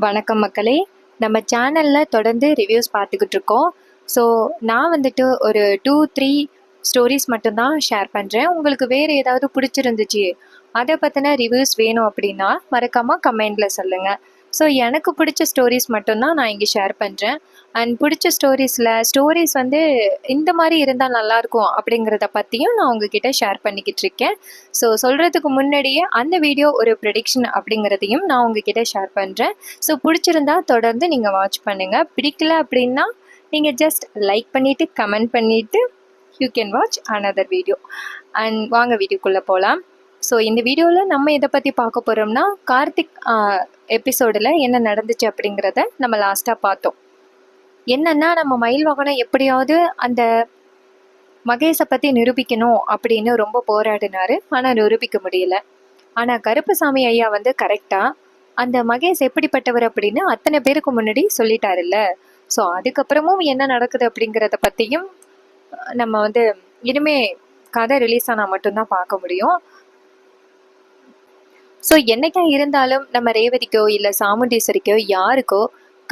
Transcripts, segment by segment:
வணக்கம் மக்களே. நம்ம சேனலில் தொடர்ந்து ரிவ்யூஸ் பார்த்துக்கிட்டு இருக்கோம். ஸோ நான் வந்துட்டு ஒரு 2-3 ஸ்டோரிஸ் மட்டும்தான் ஷேர் பண்ணுறேன். உங்களுக்கு வேறு ஏதாவது பிடிச்சிருந்துச்சு, அதை பற்றின ரிவ்யூஸ் வேணும் அப்படின்னா மறக்காமல் கமெண்டில் சொல்லுங்கள். ஸோ எனக்கு பிடிச்ச ஸ்டோரிஸ் மட்டும்தான் நான் இங்கே ஷேர் பண்ணுறேன். அண்ட் பிடிச்ச ஸ்டோரிஸ் வந்து இந்த மாதிரி இருந்தால் நல்லாயிருக்கும் அப்படிங்கிறத பற்றியும் நான் உங்ககிட்ட ஷேர் பண்ணிக்கிட்டு இருக்கேன். ஸோ சொல்கிறதுக்கு முன்னாடியே அந்த வீடியோ ஒரு ப்ரெடிக்ஷன் அப்படிங்கிறதையும் நான் உங்ககிட்ட ஷேர் பண்ணுறேன். ஸோ பிடிச்சிருந்தா தொடர்ந்து நீங்கள் வாட்ச் பண்ணுங்கள். பிடிக்கல அப்படின்னா நீங்கள் ஜஸ்ட் லைக் பண்ணிவிட்டு கமெண்ட் பண்ணிவிட்டு you can watch another video. And வாங்க வீடியோக்குள்ளே போகலாம். ஸோ இந்த வீடியோவில் நம்ம இதை பற்றி பார்க்க போகிறோம்னா, கார்த்திக் எபிசோடில் என்ன நடந்துச்சு அப்படிங்கிறத நம்ம லாஸ்ட்டாக பார்த்தோம். என்னென்னா, நம்ம மயில் வாகனம் எப்படியாவது அந்த மகேஷை பற்றி நிரூபிக்கணும் அப்படின்னு ரொம்ப போராடினார். ஆனால் நிரூபிக்க முடியல. ஆனால் கருப்புசாமி ஐயா வந்து கரெக்டாக அந்த மகேஷ் எப்படிப்பட்டவர் அப்படின்னு அத்தனை பேருக்கு முன்னாடி சொல்லிட்டாருல்ல. ஸோ அதுக்கப்புறமும் என்ன நடக்குது அப்படிங்கிறத பற்றியும் நம்ம வந்து இனிமே கதை ரிலீஸ் ஆனால் மட்டும்தான் பார்க்க முடியும். ஸோ என்னைக்கா இருந்தாலும் நம்ம ரேவதிக்கோ இல்லை சாமுண்டீஸ்வரிக்கோ யாருக்கோ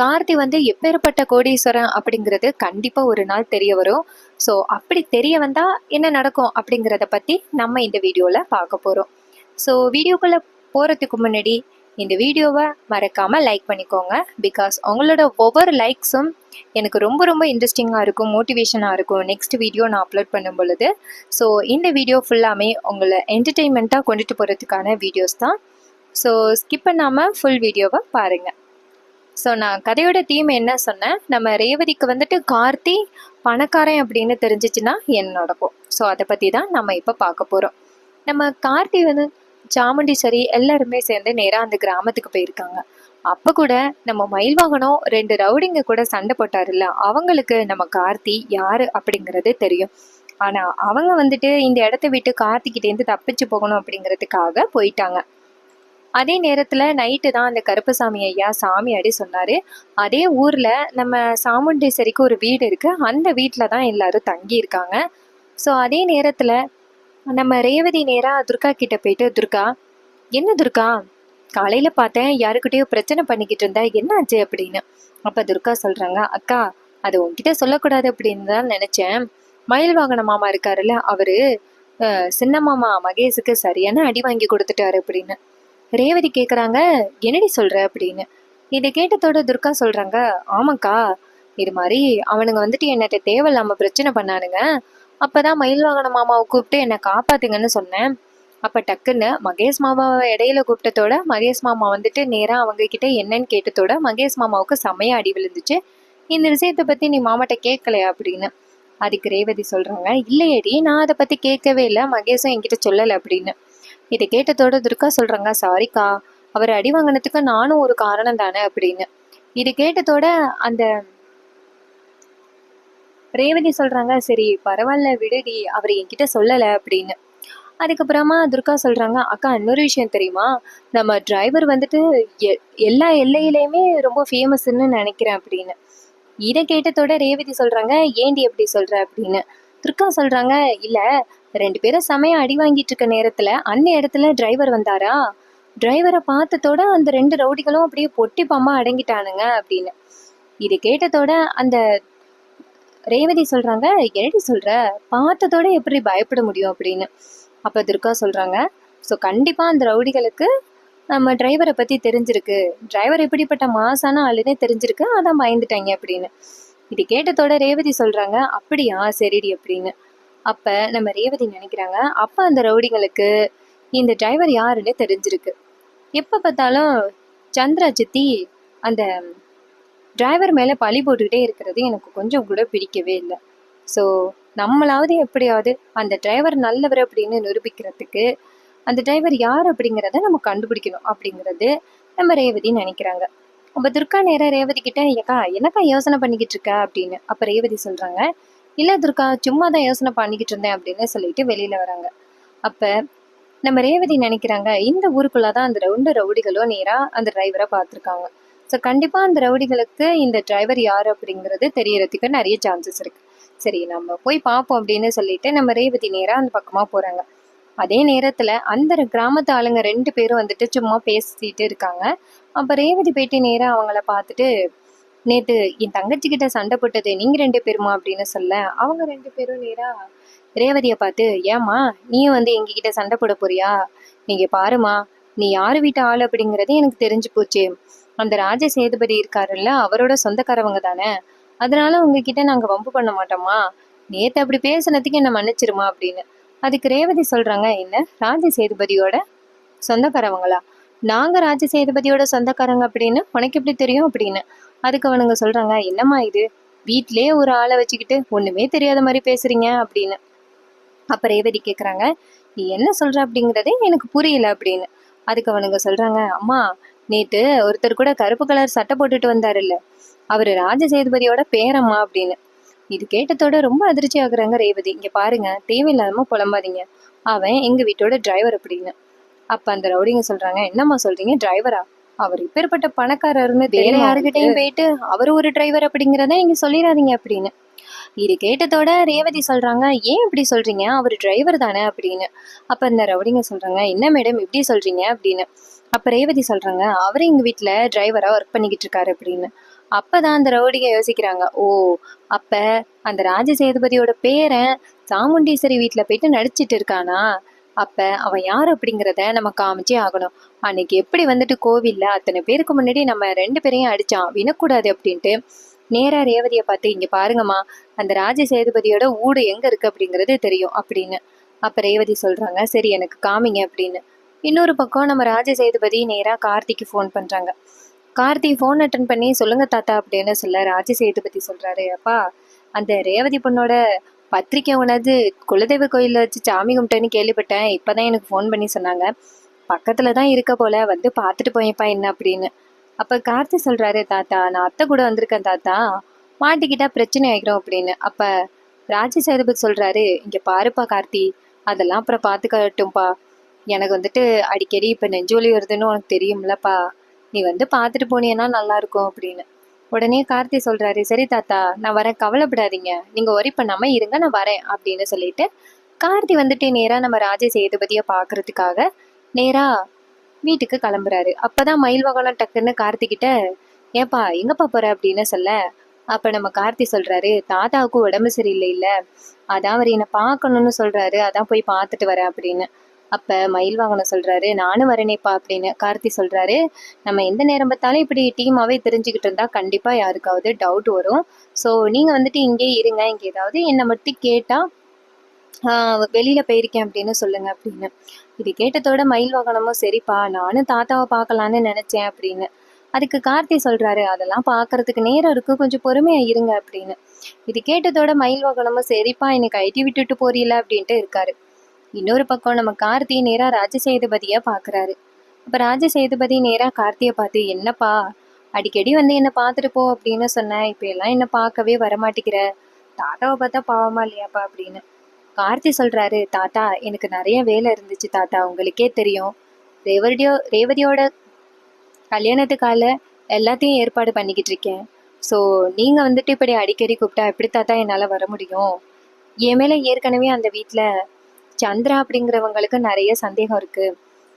கார்த்தி வந்து எப்பேற்பட்ட கோடீஸ்வரன் அப்படிங்கிறது கண்டிப்பாக ஒரு நாள் தெரிய வரும். ஸோ அப்படி தெரிய வந்தால் என்ன நடக்கும் அப்படிங்கிறத பற்றி நம்ம இந்த வீடியோவில் பார்க்க போகிறோம். ஸோ வீடியோக்குள்ளே போகிறதுக்கு முன்னாடி இந்த வீடியோவை மறக்காமல் லைக் பண்ணிக்கோங்க. பிகாஸ் உங்களோட ஒவ்வொரு லைக்ஸும் எனக்கு ரொம்ப ரொம்ப இன்ட்ரெஸ்டிங்காக இருக்கும், மோட்டிவேஷனாக இருக்கும் நெக்ஸ்ட் வீடியோ நான் அப்லோட் பண்ணும் பொழுது. ஸோ இந்த வீடியோ ஃபுல்லாமே உங்களை என்டர்டெயின்மெண்ட்டாக கொண்டுட்டு போகிறதுக்கான வீடியோஸ் தான். ஸோ ஸ்கிப் பண்ணாமல் ஃபுல் வீடியோவை பாருங்கள். ஸோ நான் கதையோட தீம் என்ன சொன்னேன், நம்ம ரேவதிக்கு வந்துட்டு கார்த்தி பணக்காரன் அப்படின்னு தெரிஞ்சிச்சுன்னா என்ன நடக்கும். ஸோ அதை பற்றி தான் நம்ம இப்போ பார்க்க போகிறோம். நம்ம கார்த்தி வந்து சாமுண்டீஸ்வரி எல்லாருமே சேர்ந்து நேராக அந்த கிராமத்துக்கு போயிருக்காங்க. அப்போ கூட நம்ம மயில் வாகனம் 2 ரவுடிங்க கூட சண்டை போட்டாருல்ல, அவங்களுக்கு நம்ம கார்த்தி யார் அப்படிங்கிறது தெரியும். ஆனால் அவங்க வந்துட்டு இந்த இடத்த விட்டு கார்த்திக்கிட்டேருந்து தப்பிச்சு போகணும் அப்படிங்கிறதுக்காக போயிட்டாங்க. அதே நேரத்தில் நைட்டு தான் அந்த கருப்புசாமி ஐயா சாமியாடி சொன்னார், அதே ஊரில் நம்ம சாமுண்டீஸ்வரிக்கு ஒரு வீடு இருக்குது, அந்த வீட்டில் தான் எல்லாரும் தங்கியிருக்காங்க. ஸோ அதே நேரத்தில் நம்ம ரேவதி நேராக துர்கா கிட்ட போயிட்டு, துர்கா என்ன துர்கா, காலையில் பார்த்தேன் யாருக்கிட்டேயோ பிரச்சனை பண்ணிக்கிட்டு இருந்தா, என்னாச்சு அப்படின்னு. அப்போ துர்கா சொல்கிறாங்க, அக்கா அது உங்ககிட்ட சொல்லக்கூடாது அப்படின்னு தான் நினச்சேன். மயில் வாகன மாமா இருக்காருல்ல, அவர் சின்ன மாமா மகேஷுக்கு சரியான அடி வாங்கி கொடுத்துட்டாரு அப்படின்னு. ரேவதி கேட்குறாங்க, என்னடி சொல்கிற அப்படின்னு. இதை கேட்டதோட துர்கா சொல்கிறாங்க, ஆமாக்கா இது மாதிரி அவனுங்க வந்துட்டு என்னட்ட தேவையில்லாமல் பிரச்சனை பண்ணானுங்க. அப்போ தான் மயில் வாகன மாமாவை கூப்பிட்டு என்னை காப்பாத்துங்கன்னு சொன்னேன். அப்போ டக்குன்னு மகேஷ் மாமாவை இடையில கூப்பிட்டதோட மகேஷ் மாமா வந்துட்டு நேராக அவங்க கிட்ட என்னன்னு கேட்டதோட மகேஷ் மாமாவுக்கு செமையாக அடி விழுந்துச்சு. இந்த விஷயத்தை பற்றி நீ மாமாட்ட கேட்கலையா அப்படின்னு. அதுக்கு ரேவதி சொல்கிறாங்க, இல்லையடி நான் அதை பற்றி கேட்கவே இல்லை, மகேஷும் என்கிட்ட சொல்லலை அப்படின்னு. இதை கேட்டதோட துர்கா சொல்கிறாங்க, சாரிக்கா அவர் அடி வாங்கினதுக்கு நானும் ஒரு காரணம் தானே அப்படின்னு. இது கேட்டதோட அந்த ரேவதி சொல்கிறாங்க, சரி பரவாயில்ல விடுடி, அவர் என்கிட்ட சொல்லலை அப்படின்னு. அதுக்கப்புறமா துர்கா சொல்கிறாங்க, அக்கா இன்னொரு விஷயம் தெரியுமா, நம்ம டிரைவர் வந்துட்டு எல்லா எல்லையிலையுமே ரொம்ப ஃபேமஸ்ன்னு நினைக்கிறேன் அப்படின்னு. இதை கேட்டதோட ரேவதி சொல்கிறாங்க, ஏண்டி எப்படி சொல்கிற அப்படின்னு. துர்கா சொல்கிறாங்க, இல்லை 2 பேரும் செமையாக அடி வாங்கிட்டு இருக்க நேரத்தில் அந்த இடத்துல டிரைவர் வந்தாரா, டிரைவரை பார்த்ததோட அந்த 2 ரவுடிகளும் அப்படியே பொட்டி பாம்பா அடங்கிட்டானுங்க அப்படின்னு. இது கேட்டதோட அந்த ரேவதி சொல்கிறாங்க, என்னடி சொல்கிற, பார்த்ததோட எப்படி பயப்பட முடியும் அப்படின்னு. அப்போ துர்கா சொல்கிறாங்க, ஸோ கண்டிப்பாக அந்த ரவுடிகளுக்கு நம்ம டிரைவரை பற்றி தெரிஞ்சிருக்கு, டிரைவர் எப்படிப்பட்ட மாசான ஆளுன்னே தெரிஞ்சிருக்கு, அதான் பயந்துட்டாங்க அப்படின்னு. இது கேட்டதோட ரேவதி சொல்கிறாங்க, அப்படியா சரிடி அப்படின்னு. அப்போ நம்ம ரேவதி நினைக்கிறாங்க, அப்போ அந்த ரவுடிங்களுக்கு இந்த டிரைவர் யாருன்னு தெரிஞ்சிருக்கு. எப்போ பார்த்தாலும் சந்திரா சித்தி அந்த டிரைவர் மேலே பழி போட்டுக்கிட்டே இருக்கிறது எனக்கு கொஞ்சம் கூட பிடிக்கவே இல்லை. ஸோ நம்மளாவது எப்படியாவது அந்த டிரைவர் நல்லவர் அப்படின்னு நிரூபிக்கிறதுக்கு அந்த டிரைவர் யார் அப்படிங்கிறத நம்ம கண்டுபிடிக்கணும் அப்படிங்கிறது நம்ம ரேவதி நினைக்கிறாங்க. அப்போ துர்கா நேராக ரேவதி கிட்ட, ஏக்கா என்னக்கா யோசனை பண்ணிக்கிட்டு இருக்க அப்படின்னு. அப்போ ரேவதி சொல்கிறாங்க, இல்லை துர்கா சும்மா தான் யோசனை பண்ணிக்கிட்டு இருந்தேன் அப்படின்னு சொல்லிட்டு வெளியில் வராங்க. அப்போ நம்ம ரேவதி நினைக்கிறாங்க, இந்த ஊருக்குள்ளே தான் அந்த 2 ரவுடிகளும் நேராக அந்த டிரைவரை பார்த்துருக்காங்க. ஸோ கண்டிப்பாக அந்த ரவுடிகளுக்கு இந்த டிரைவர் யார் அப்படிங்கிறது தெரியறதுக்கு நிறைய சான்சஸ் இருக்குது. சரி நம்ம போய் பார்ப்போம் அப்படின்னு சொல்லிட்டு நம்ம ரேவதி நேராக அந்த பக்கமாக போகிறாங்க. அதே நேரத்தில் அந்த கிராமத்து ஆளுங்க 2 பேரும் வந்துட்டு சும்மா பேசிட்டு இருக்காங்க. அப்ப ரேவதி போயிட்டு நேரா அவங்கள பார்த்துட்டு, நேத்து என் தங்கச்சி கிட்ட சண்டை போட்டது நீங்க 2 பேருமா அப்படின்னு சொல்ல, அவங்க 2 பேரும் நேரா ரேவதிய பார்த்து, ஏம்மா நீயும் வந்து எங்ககிட்ட சண்டை போட போறியா? நீங்க பாரும்மா, நீ யாரு வீட்டு ஆளு அப்படிங்கிறது எனக்கு தெரிஞ்சு போச்சு. அந்த ராஜ சேதுபதி இருக்காருல்ல, அவரோட சொந்தக்காரவங்க தானே. அதனால உங்ககிட்ட நாங்க வம்பு பண்ண மாட்டோமா. நேத்து அப்படி பேசுனதுக்கு என்ன மன்னிச்சிருமா அப்படின்னு. அதுக்கு ரேவதி சொல்றாங்க, என்ன ராஜ சேதுபதியோட சொந்தக்காரவங்களா? நாங்க ராஜ சேதுபதியோட சொந்தக்காரங்க அப்படின்னு உனக்கு எப்படி தெரியும் அப்படின்னு. அதுக்கு அவனுங்க சொல்றாங்க, என்னம்மா இது, வீட்லயே ஒரு ஆளை வச்சுக்கிட்டு ஒண்ணுமே தெரியாத மாதிரி பேசுறீங்க அப்படின்னு. அப்ப ரேவதி கேக்குறாங்க, நீ என்ன சொல்ற அப்படிங்கறதே எனக்கு புரியல அப்படின்னு. அதுக்கு அவனுங்க சொல்றாங்க, அம்மா நேத்து ஒருத்தர் கூட கருப்பு கலர் சட்டை போட்டுட்டு வந்தாருல்ல, அவரு ராஜ சேதுபதியோட பேரம்மா அப்படின்னு. இது கேட்டதோட ரொம்ப அதிர்ச்சி ஆகுறாங்க ரேவதி. இங்க பாருங்க, தேவையில்லாம புலம்பாதீங்க, அவன் எங்க வீட்டோட டிரைவர் அப்படின்னு. அப்ப அந்த ரவுடிங்க சொல்றாங்க, என்னம்மா சொல்றீங்க, டிரைவரா? அவர் இப்பேற்பட்ட பணக்காரர்னு வேற யாருகிட்டையும் போயிட்டு அவரு ஒரு டிரைவர் அப்படிங்கிறத நீங்க சொல்லிடாதீங்க அப்படின்னு. இது கேட்டதோட ரேவதி சொல்றாங்க, ஏன் இப்படி சொல்றீங்க, அவர் டிரைவர் தானே அப்படின்னு. அப்ப இந்த ரவுடிங்க சொல்றாங்க, என்ன மேடம் இப்படி சொல்றீங்க அப்படின்னு. அப்ப ரேவதி சொல்றாங்க, அவரு எங்க வீட்டுல டிரைவரா ஒர்க் பண்ணிக்கிட்டு இருக்காரு அப்படின்னு. அப்பதான் அந்த ரவுடிங்க யோசிக்கிறாங்க, ஓ அப்ப அந்த ராஜ சேதுபதியோட பேரன் சாமுண்டீஸ்வரி வீட்டுல போயிட்டு நடிச்சிட்டு இருக்கானா, அப்ப அவன் யார் அப்படிங்கிறத நம்ம காமிச்சே ஆகணும். அன்னைக்கு எப்படி வந்துட்டு கோவில்ல அத்தனை பேருக்கு முன்னாடி நம்ம 2 பேரையும் அடிச்சான், வினக்கூடாது அப்படின்ட்டு நேரா ரேவதியை பார்த்து, இங்க பாருங்கம்மா, அந்த ராஜ சேதுபதியோட ஊடு எங்க இருக்கு அப்படிங்கிறது தெரியும் அப்படின்னு. அப்ப ரேவதி சொல்றாங்க, சரி எனக்கு காமிங்க அப்படின்னு. இன்னொரு பக்கம் நம்ம ராஜ சேதுபதி நேரா கார்த்திக்கு ஃபோன் பண்றாங்க. கார்த்தி ஃபோன் அட்டன் பண்ணி, சொல்லுங்க தாத்தா அப்படின்னு சொல்ல, ராஜ சேதுபதி சொல்றாரு, அப்பா அந்த ரேவதி பொண்ணோட பத்திரிக்கை உனது குலதெய்வ கோயில்ல வச்சு சாமி கும்பிட்டேன்னு கேள்விப்பட்டேன், இப்பதான் எனக்கு ஃபோன் பண்ணி சொன்னாங்க, பக்கத்துலதான் இருக்க போல, வந்து பார்த்துட்டு போயப்பா என்ன அப்படின்னு. அப்ப கார்த்தி சொல்றாரு, தாத்தா நான் அத்தை கூட வந்திருக்கேன் தாத்தா, மாட்டிக்கிட்டா பிரச்சனை ஆகிடும் அப்படின்னு. அப்ப ராஜ சேதுபதி சொல்றாரு, இங்க பாருப்பா கார்த்தி, அதெல்லாம் அப்புறம் பார்த்துக்கட்டும்பா, எனக்கு வந்துட்டு அடிக்கடி இப்ப நெஞ்சொலி வருதுன்னு உனக்கு தெரியும்லப்பா, நீ வந்து பார்த்துட்டு போனீங்கன்னா நல்லா இருக்கும் அப்படின்னு. உடனே கார்த்தி சொல்றாரு, சரி தாத்தா நான் வரேன், கவலைப்படாதீங்க, நீங்க ஒரி பண்ணாம இருங்க, நான் வரேன் அப்படின்னு சொல்லிட்டு கார்த்தி வந்துட்டு நேரா நம்ம ராஜ சேதுபதியை பாக்குறதுக்காக நேரா வீட்டுக்கு கிளம்புறாரு. அப்பதான் மயில் டக்குன்னு கார்த்திகிட்ட, ஏப்பா எங்கப்பா போற அப்படின்னு சொல்ல, அப்ப நம்ம கார்த்தி சொல்றாரு, தாத்தாவுக்கு உடம்பு சரியில்லை இல்ல, அதான் அவர் என்னை பார்க்கணும்னு சொல்றாரு, அதான் போய் பார்த்துட்டு வரேன் அப்படின்னு. அப்ப மயில் சொல்றாரு, நானும் வரேனேப்பா அப்படின்னு. கார்த்தி சொல்றாரு, நம்ம எந்த நேரம் பார்த்தாலும் இப்படி டீமாவே தெரிஞ்சுக்கிட்டு இருந்தா கண்டிப்பா யாருக்காவது டவுட் வரும். ஸோ நீங்க வந்துட்டு இங்கே இருங்க, இங்க ஏதாவது என்னை மட்டும் கேட்டா வெளியில போயிருக்கேன் அப்படின்னு சொல்லுங்க அப்படின்னு. இது கேட்டதோட மயில் வாகனமும், சரிப்பா நானும் தாத்தாவை பார்க்கலான்னு நினைச்சேன் அப்படின்னு. அதுக்கு கார்த்தி சொல்றாரு, அதெல்லாம் பாக்குறதுக்கு நேரம் இருக்கு, கொஞ்சம் பொறுமையா இருங்க அப்படின்னு. இது கேட்டதோட மயில் வாகனமும், சரிப்பா இன்னைக்கு ஐடி விட்டுட்டு போறீல அப்படின்ட்டு இருக்காரு. இன்னொரு பக்கம் நம்ம கார்த்தி நேரா ராஜசேதுபதிய பாக்குறாரு. அப்ப ராஜசேதுபதி நேரா கார்த்திய பார்த்து, என்னப்பா அடிக்கடி வந்து என்ன பார்த்துட்டு போ அப்படின்னு சொன்னேன், இப்ப எல்லாம் என்ன பார்க்கவே வரமாட்டேங்கிற, தாத்தாவை பார்த்தா பாவமா இல்லையாப்பா அப்படின்னு. கார்த்தி சொல்றாரு, தாத்தா எனக்கு நிறைய வேலை இருந்துச்சு தாத்தா, உங்களுக்கே தெரியும், ரேவதியோட கல்யாணத்துக்கால எல்லாத்தையும் ஏற்பாடு பண்ணிக்கிட்டு இருக்கேன். ஸோ நீங்க வந்துட்டு இப்படி அடிக்கடி கூப்பிட்டா எப்படி தாத்தா என்னால வர முடியும், என் மேல ஏற்கனவே அந்த வீட்டுல சந்திரா அப்படிங்கிறவங்களுக்கு நிறைய சந்தேகம் இருக்கு.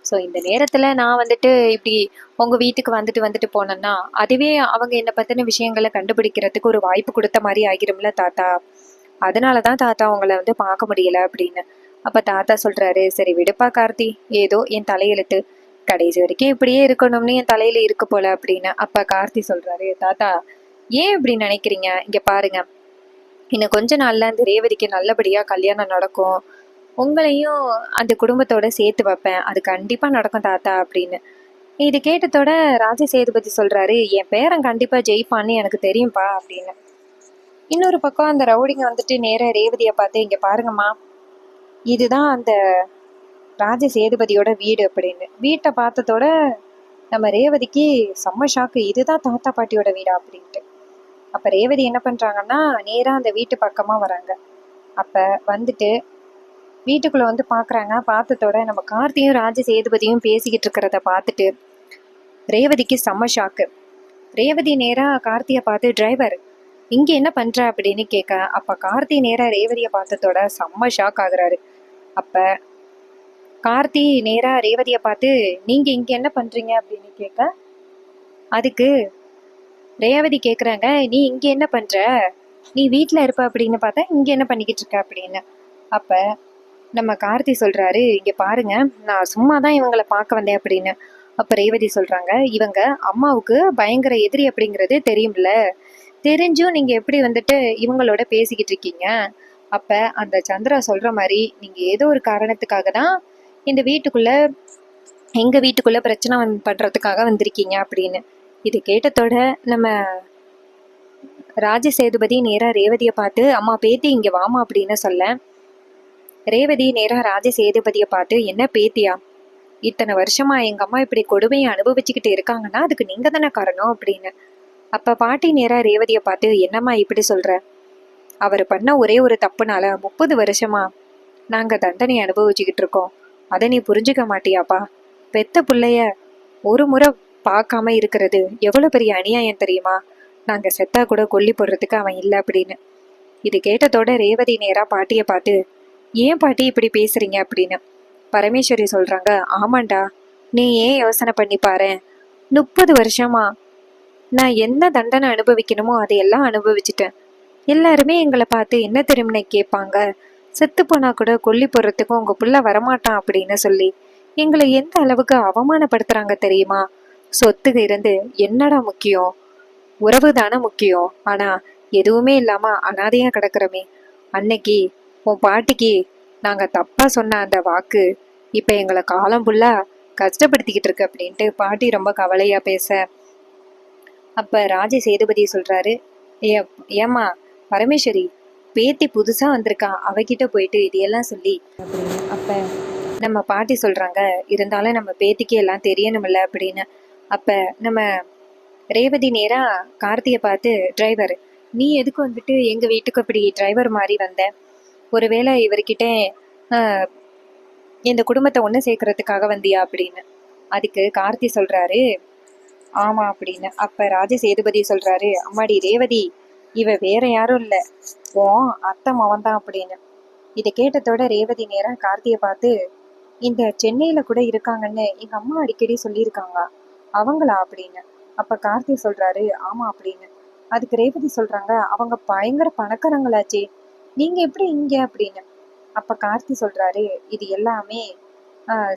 ஸோ இந்த நேரத்துல நான் வந்துட்டு இப்படி உங்க வீட்டுக்கு வந்துட்டு வந்துட்டு போனேன்னா அதுவே அவங்க என்னை பத்தின விஷயங்களை கண்டுபிடிக்கிறதுக்கு ஒரு வாய்ப்பு கொடுத்த மாதிரி ஆகிரும்ல தாத்தா, அதனாலதான் தாத்தா உங்களை வந்து பார்க்க முடியல அப்படின்னு. அப்ப தாத்தா சொல்றாரு, சரி விடுப்பா கார்த்தி, ஏதோ என் தலையெழுத்து, கடைசி வரைக்கும் இப்படியே இருக்கணும்னு என் தலையில இருக்கு போல அப்படின்னு. அப்ப கார்த்தி சொல்றாரு, தாத்தா ஏன் இப்படி நினைக்கிறீங்க, இங்க பாருங்க, இன்னும் கொஞ்ச நாள்ல அந்த ரேவதிக்கு நல்லபடியா கல்யாணம் நடக்கும், உங்களையும் அந்த குடும்பத்தோட சேர்த்து வைப்பேன், அது கண்டிப்பா நடக்கும் தாத்தா அப்படின்னு. இது கேட்டதோட ராஜ சேதுபதி சொல்றாரு, என் பேரன் கண்டிப்பா ஜெயிப்பான்னு எனக்கு தெரியும்பா அப்படின்னு. இன்னொரு பக்கம் அந்த ரவுடிங்க வந்துட்டு நேர ரேவதியை பார்த்து, இங்க பாருங்கம்மா, இதுதான் அந்த ராஜ சேதுபதியோட வீடு அப்படின்னு. வீட்டை பார்த்ததோட நம்ம ரேவதிக்கு செம்ம ஷாக்கு, இதுதான் தாத்தா பாட்டியோட வீடா அப்படின்ட்டு. அப்ப ரேவதி என்ன பண்றாங்கன்னா நேரா அந்த வீட்டு பக்கமா வராங்க. அப்ப வந்துட்டு வீட்டுக்குள்ள வந்து பாக்குறாங்க. பார்த்ததோட நம்ம கார்த்தியும் ராஜ சேதுபதியும் பேசிக்கிட்டு இருக்கிறத பார்த்துட்டு ரேவதிக்கு செம்ம ஷாக்கு. ரேவதி நேரா கார்த்தியை பார்த்து, டிரைவர் இங்க என்ன பண்ற அப்படின்னு கேட்க, அப்ப கார்த்தி நேரா ரேவதியை பார்த்ததோட செம்ம ஷாக் ஆகுறாரு. அப்ப கார்த்தி நேரா ரேவதியை பார்த்து, நீங்க இங்க என்ன பண்றீங்க அப்படின்னு கேட்க, அதுக்கு ரேவதி கேக்குறாங்க, நீ இங்க என்ன பண்ற? நீ வீட்ல இருப்ப அப்படின்னு பார்த்தா இங்க என்ன பண்ணிக்கிட்டு இருக்க அப்படின்னு. அப்ப நம்ம கார்த்தி சொல்றாரு, இங்க பாருங்க, நான் சும்மா தான் இவங்கள பார்க்க வந்தேன் அப்படின்னு. அப்ப ரேவதி சொல்றாங்க, இவங்க அம்மாவுக்கு பயங்கர எதிரி அப்படிங்கிறது தெரியும்ல, தெரிஞ்சும் நீங்க எப்படி வந்துட்டு இவங்களோட பேசிக்கிட்டு இருக்கீங்க? அப்ப அந்த சந்திரா சொல்ற மாதிரி நீங்க ஏதோ ஒரு காரணத்துக்காக தான் இந்த வீட்டுக்குள்ள, எங்க வீட்டுக்குள்ள பிரச்சனை பண்றதுக்காக வந்திருக்கீங்க அப்படின்னு. இது கேட்டதோட நம்ம ராஜ சேதுபதி நேரா ரேவதியை பார்த்து, அம்மா பேத்தி இங்க வாமா அப்படின்னு சொல்ல, ரேவதி நேரா ராஜ சேதுபதியை பார்த்து, என்ன பேத்தியா, இத்தனை வருஷமா எங்க அம்மா இப்படி கொடுமையை அனுபவிச்சுக்கிட்டு இருக்காங்கன்னா அதுக்கு நீங்க தானே காரணம் அப்படின்னு. அப்ப பாட்டி நேரா ரேவதியை பார்த்து, என்னம்மா இப்படி சொல்ற? அவர் பண்ண ஒரே ஒரு தப்புனால 30 வருஷமா நாங்க தண்டனை அனுபவிச்சுக்கிட்டு இருக்கோம். அதை நீ புரிஞ்சுக்க மாட்டியாப்பா? பெத்த பிள்ளைய ஒரு முறை பார்க்காம இருக்கிறது எவ்வளவு பெரிய அநியாயம் தெரியுமா? நாங்க செத்தா கூட கொல்லி போடுறதுக்கு அவன் இல்லை அப்படின்னு. இது கேட்டதோட ரேவதி நேரா பாட்டியை பார்த்து, ஏன் பாட்டி இப்படி பேசுறீங்க அப்படின்னு. பரமேஸ்வரி சொல்றாங்க, ஆமாண்டா, நீ ஏன் யோசனை பண்ணி பாரு, 30 வருஷமா நான் என்ன தண்டனை அனுபவிக்கணுமோ அதையெல்லாம் அனுபவிச்சுட்டேன். எல்லாருமே எங்களை பார்த்து என்ன தெரியும்னு கேட்பாங்க, செத்து போனா கூட கொல்லி போடுறதுக்கும் உங்க புள்ள வரமாட்டான் அப்படின்னு சொல்லி எங்களை எந்த அளவுக்கு அவமானப்படுத்துறாங்க தெரியுமா? சொத்துக்கு இருந்து என்னடா முக்கியம்? உறவு தானே முக்கியம். ஆனா எதுவுமே இல்லாம அனாதையா கிடக்குறமே. அன்னைக்கு உன் பாட்டிக்கு நாங்க தப்பா சொன்ன அந்த வாக்கு இப்ப எங்களை காலம் ஃபுல்லா கஷ்டப்படுத்திக்கிட்டு இருக்கு அப்படின்ட்டு பாட்டி ரொம்ப கவலையா பேச, அப்ப ராஜ சேதுபதி சொல்றாரு, ஏ ஏமா பரமேஸ்வரி, பேத்தி புதுசா வந்திருக்கா, அவகிட்ட போயிட்டு இதையெல்லாம் சொல்லி அப்படின்னு. அப்ப நம்ம பாட்டி சொல்றாங்க, இருந்தாலும் நம்ம பேத்திக்கு எல்லாம் தெரியணும்ல அப்படின்னு. அப்ப நம்ம ரேவதி நேரா கார்த்தியை பார்த்து, டிரைவர், நீ எதுக்கு வந்துட்டு எங்க வீட்டுக்கு அப்படி டிரைவர் மாதிரி வந்த? ஒருவேளை இவர்கிட்ட இந்த குடும்பத்தை ஒன்று சேர்க்கறதுக்காக வந்தியா அப்படின்னு. அதுக்கு கார்த்தி சொல்றாரு, ஆமா அப்படின்னு. அப்ப ராஜ சேதுபதி சொல்றாரு, அம்மாடி ரேவதி, இவ வேற யாரும் இல்ல, ஓ அத்தை மவன் தான் அப்படின்னு. இதை கேட்டதோட ரேவதி நேரா கார்த்தியை பார்த்து, இந்த சென்னையில கூட இருக்காங்கன்னு எங்க அம்மா அடிக்கடி சொல்லியிருக்காங்க, அவங்களா அப்படின்னு. அப்ப கார்த்தி சொல்றாரு, ஆமா அப்படின்னு. அதுக்கு ரேவதி சொல்றாங்க, அவங்க பயங்கர பணக்காரங்களாச்சே, நீங்க எப்படி இங்க அப்படின்னு. அப்ப கார்த்தி சொல்றாரு, இது எல்லாமே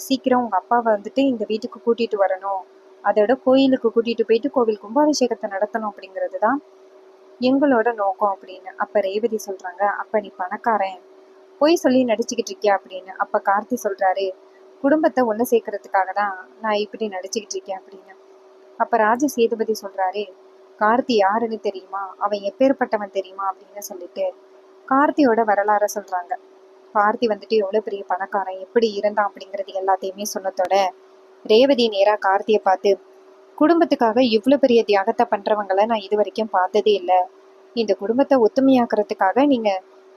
சீக்கிரம் உங்க அப்பாவை வந்துட்டு இந்த வீட்டுக்கு கூட்டிட்டு வரணும், அதோட கோயிலுக்கு கூட்டிட்டு போயிட்டு கோவில் கும்பாபிஷேகத்தை நடத்தணும் அப்படிங்கிறது தான் எங்களோட நோக்கம் அப்படின்னு. அப்ப ரேவதி சொல்றாங்க, அப்ப நீ பணக்காரன் பொய் சொல்லி நடிச்சுக்கிட்டு இருக்கியா அப்படின்னு. அப்ப கார்த்தி சொல்றாரு, குடும்பத்தை ஒண்ணு சேர்க்கறதுக்காக தான் நான் இப்படி நடிச்சுக்கிட்டு இருக்கேன் அப்படின்னு. அப்ப ராஜ சேதுபதி சொல்றாரு, கார்த்தி யாருன்னு தெரியுமா, அவன் எப்பேற்பட்டவன் தெரியுமா அப்படின்னு சொல்லிட்டு கார்த்தியோட வரலாற சொல்றாங்க. கார்த்தி வந்துட்டு எவ்வளவு பெரிய பணக்காரன், எப்படி இருந்தான் அப்படிங்கிறது எல்லாத்தையுமே சொன்னதோட ரேவதி நேரா கார்த்தியை பார்த்து, குடும்பத்துக்காக இவ்வளவு பெரிய தியாகத்தை பண்றவங்களை நான் இது வரைக்கும் பார்த்ததே இல்லை. இந்த குடும்பத்தை ஒத்துமையாக்குறதுக்காக நீங்க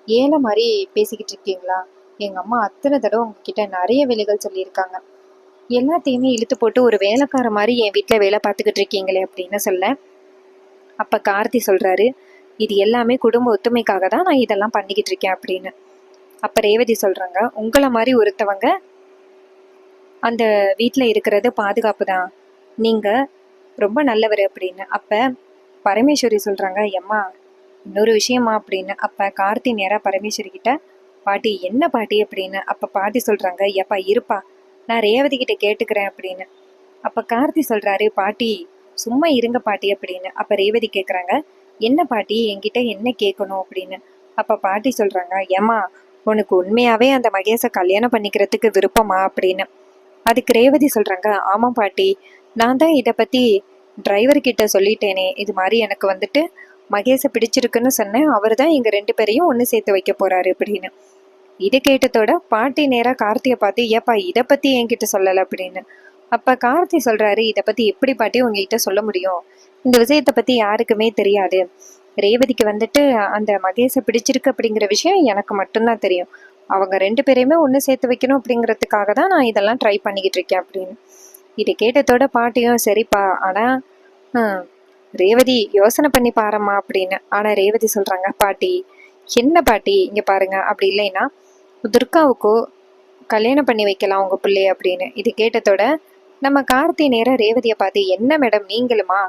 ஏழை மாதிரி பேசிக்கிட்டு இருக்கீங்களா? எங்க அம்மா அத்தனை தடவை உங்ககிட்ட நிறைய வேலைகள் சொல்லியிருக்காங்க, எல்லாத்தையுமே இழுத்து போட்டு ஒரு வேலைக்கார மாதிரி என் வீட்டுல வேலை பார்த்துக்கிட்டு இருக்கீங்களே அப்படின்னு சொல்ல. அப்ப கார்த்தி சொல்றாரு, இது எல்லாமே குடும்ப ஒத்துமைக்காக தான் நான் இதெல்லாம் பண்ணிக்கிட்டு இருக்கேன் அப்படின்னு. அப்ப ரேவதி சொல்றாங்க, உங்களை மாதிரி ஒருத்தவங்க அந்த வீட்டுல இருக்கிறது பாதுகாப்பு தான், நீங்க ரொம்ப நல்லவர் அப்படின்னு. அப்ப பரமேஸ்வரி சொல்றாங்க, எம்மா இன்னொரு விஷயமா அப்படின்னு. அப்ப கார்த்தி நேரா பரமேஸ்வரி கிட்ட, பாட்டி என்ன பாட்டி அப்படின்னு. அப்ப பாட்டி சொல்றாங்க, எப்பா இருப்பா, நான் ரேவதி கிட்ட கேட்டுக்கிறேன் அப்படின்னு. அப்ப கார்த்தி சொல்றாரு, பாட்டி சும்மா இருங்க பாட்டி அப்படின்னு. அப்ப ரேவதி கேக்குறாங்க, என்ன பாட்டி என்கிட்ட என்ன கேட்கணும் அப்படின்னு. அப்ப பாட்டி சொல்றாங்க, ஏமா உனக்கு உண்மையாவே அந்த மகேஷை கல்யாணம் பண்ணிக்கிறதுக்கு விருப்பமா அப்படின்னு. அதுக்கு ரேவதி சொல்றாங்க, ஆமா பாட்டி, நான் தான் இதை பத்தி டிரைவர் கிட்ட சொல்லிட்டேனே, இது மாதிரி எனக்கு வந்துட்டு மகேஷை பிடிச்சிருக்குன்னு சொன்னேன், அவர் தான் எங்க 2 பேரையும் ஒன்று சேர்த்து வைக்க போறாரு அப்படின்னு. இது கேட்டதோட பாட்டி நேரா கார்த்தியை பார்த்து, ஏப்பா இதை பத்தி என்கிட்ட சொல்லலை அப்படின்னு. அப்ப கார்த்தி சொல்றாரு, இதை பத்தி எப்படி பாட்டி உங்ககிட்ட சொல்ல முடியும், இந்த விஷயத்தை பத்தி யாருக்குமே தெரியாது, ரேவதிக்கு வந்துட்டு அந்த மகேஷை பிடிச்சிருக்கு அப்படிங்கிற விஷயம் எனக்கு மட்டும்தான் தெரியும், அவங்க 2 பேரையுமே ஒன்று சேர்த்து வைக்கணும் அப்படிங்கிறதுக்காக தான் நான் இதெல்லாம் ட்ரை பண்ணிக்கிட்டு இருக்கேன் அப்படின்னு. இதை கேட்டதோட பாட்டியும், சரிப்பா, ஆனா ரேவதி யோசனை பண்ணி பாரம்மா அப்படின்னு. ஆனா ரேவதி சொல்றாங்க, பாட்டி என்ன பாட்டி இங்க பாருங்க, அப்படி இல்லைன்னா துர்காவுக்கோ கல்யாணம் பண்ணி வைக்கலாம் உங்க பிள்ளைய அப்படின்னு. இது கேட்டதோட நம்ம கார்த்தி நேரம் ரேவதியை பார்த்து, என்ன மேடம் நீங்களுமா,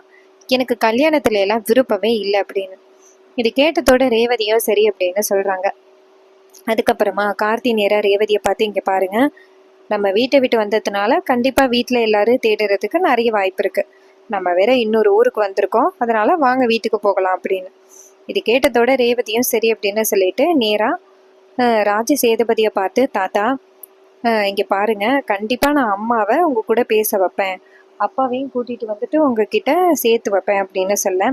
எனக்கு கல்யாணத்துல எல்லாம் விருப்பமே இல்லை அப்படின்னு. இது கேட்டதோட ரேவதியோ சரி அப்படின்னு சொல்றாங்க. அதுக்கப்புறமா கார்த்தி நேரா ரேவதியை பார்த்து, இங்க பாருங்க, நம்ம வீட்டை விட்டு வந்ததுனால கண்டிப்பா வீட்டுல எல்லாரும் தேடுறதுக்கு நிறைய வாய்ப்பு இருக்கு. நம்ம வேற இன்னொரு ஊருக்கு வந்திருக்கோம், அதனால வாங்க வீட்டுக்கு போகலாம் அப்படின்னு. இது கேட்டதோட ரேவதியும் சரி அப்படின்னு சொல்லிட்டு நேரா ராஜ சேதுபதியை பார்த்து, தாத்தா இங்க பாருங்க, கண்டிப்பா நான் அம்மாவை உங்க கூட பேச வைப்பேன், அப்பாவையும் கூட்டிட்டு வந்துட்டு உங்ககிட்ட சேர்த்து வைப்பேன் அப்படின்னு சொல்ல,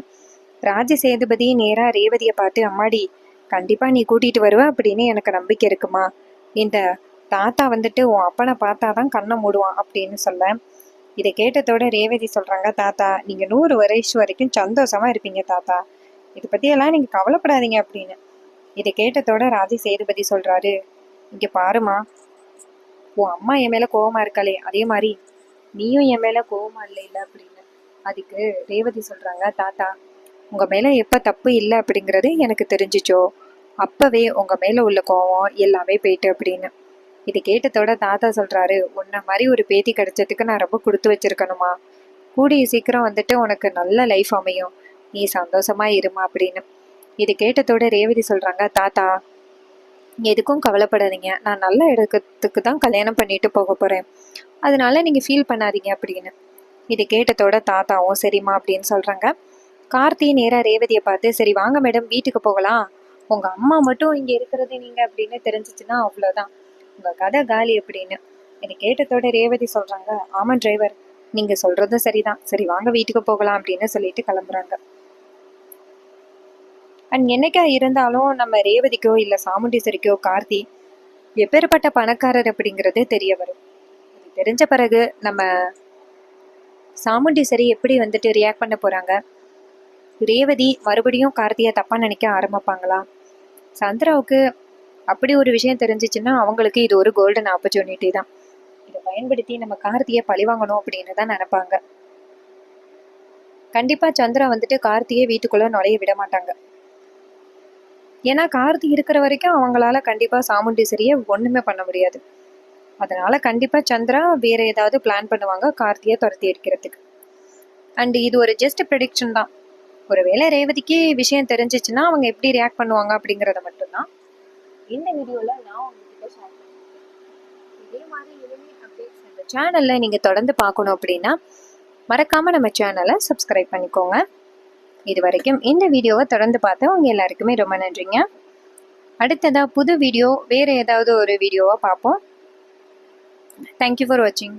ராஜ சேதுபதி நேரா ரேவதியை பார்த்து, அம்மாடி கண்டிப்பா நீ கூட்டிட்டு வருவ அப்படின்னு எனக்கு நம்பிக்கை இருக்குமா, இந்த தாத்தா வந்துட்டு உன் அப்பனை பார்த்தாதான் கண்ணை மூடுவான் அப்படின்னு சொல்ல, இதை கேட்டதோட ரேவதி சொல்றாங்க, தாத்தா நீங்க 100 வயசு வரைக்கும் சந்தோஷமா இருப்பீங்க தாத்தா, இதை பத்தியெல்லாம் நீங்க கவலைப்படாதீங்க அப்படின்னு. இதை கேட்டதோட ராஜ சேதுபதி சொல்றாரு, இங்க பாருமா, உன் அம்மா என் மேல கோவமா இருக்காளே, அதே மாதிரி நீயும் என் மேல கோவமா இல்லை அப்படின்னு. அதுக்கு ரேவதி சொல்றாங்க, தாத்தா உங்க மேல எப்ப தப்பு இல்லை அப்படிங்கிறது எனக்கு தெரிஞ்சிச்சோ அப்பவே உங்க மேல உள்ள கோவம் எல்லாமே போயிட்டு அப்படின்னு. இது கேட்டதோட தாத்தா சொல்றாரு, உன்ன மாதிரி ஒரு பேத்தி கிடைச்சதுக்கு நான் ரொம்ப கொடுத்து வச்சிருக்கணுமா, கூடிய சீக்கிரம் வந்துட்டு உனக்கு நல்ல லைஃப் அமையும், நீ சந்தோஷமா இருமா அப்படின்னு. இது கேட்டதோட ரேவதி சொல்றாங்க, தாத்தா எதுக்கும் கவலைப்படாதீங்க, நான் நல்ல இடத்துக்கு தான் கல்யாணம் பண்ணிட்டு போக போறேன், அதனால நீங்க ஃபீல் பண்ணாதீங்க அப்படின்னு. இது கேட்டதோட தாத்தாவும் சரிம்மா அப்படின்னு சொல்றாங்க. கார்த்தி நேரா ரேவதியை பார்த்து, சரி வாங்க மேடம் வீட்டுக்கு போகலாம், உங்க அம்மா மட்டும் இங்க இருக்கிறது நீங்க அப்படின்னு தெரிஞ்சிச்சுன்னா அவ்வளவுதான், உங்க கதை காலி அப்படின்னு. இதை கேட்டதோட ரேவதி சொல்றாங்க, ஆமா டிரைவர், நீங்க சொல்றதும் சரிதான், சரி வாங்க வீட்டுக்கு போகலாம் அப்படின்னு சொல்லிட்டு கிளம்புறாங்க. அண்ட் என்னைக்கா இருந்தாலும் நம்ம ரேவதிக்கோ இல்ல சாமுண்டீஸ்வரிக்கோ கார்த்தி எப்பேற்பட்ட பணக்காரர் அப்படிங்கிறது தெரிய வரும். இது தெரிஞ்ச பிறகு நம்ம சாமுண்டீஸ்வரி எப்படி வந்துட்டு ரியாக்ட் பண்ண போறாங்க, ரேவதி மறுபடியும் கார்த்தியை தப்பா நினைக்க ஆரம்பிப்பாங்களா, சந்திராவுக்கு அப்படி ஒரு விஷயம் தெரிஞ்சிச்சுன்னா அவங்களுக்கு இது ஒரு கோல்டன் ஆப்பர்ச்சுனிட்டி தான், இதை பயன்படுத்தி நம்ம கார்த்தியை பழிவாங்கணும் அப்படின்னு தான் நினைப்பாங்க. கண்டிப்பா சந்திரா வந்துட்டு கார்த்தியை வீட்டுக்குள்ள நுழைய விட மாட்டாங்க. ஏன்னா கார்த்தி இருக்கிற வரைக்கும் அவங்களால கண்டிப்பா சாமுண்டீஸ்வரியை ஒண்ணுமே பண்ண முடியாது. அதனால கண்டிப்பா சந்திரா வேற ஏதாவது பிளான் பண்ணுவாங்க கார்த்தியை துரத்தி அடிக்கிறதுக்கு. அண்ட் இது ஒரு ஜஸ்ட் ப்ரெடிக்ஷன் தான், ஒருவேளை ரேவதிக்கு விஷயம் தெரிஞ்சிச்சுன்னா அவங்க எப்படி ரியாக்ட் பண்ணுவாங்க அப்படிங்கறத மட்டும்தான் இந்த வீடியோல நான் உங்ககிட்ட ஷேர் பண்ணிருக்கேன். இதே மாதிரி இனிமே அப்டேட்ஸ் இந்த சேனல்ல நீங்க தொடர்ந்து பார்க்கணும் அப்படின்னா மறக்காம நம்ம சேனலை சப்ஸ்கிரைப் பண்ணிக்கோங்க. இது வரைக்கும் இந்த வீடியோவை தொடர்ந்து பார்த்து உங்க எல்லாருக்குமே ரொம்ப நன்றிங்க. அடுத்ததா புது வீடியோ வேற ஏதாவது ஒரு வீடியோவா பார்ப்போம். தேங்க்யூ ஃபார் வாட்சிங்.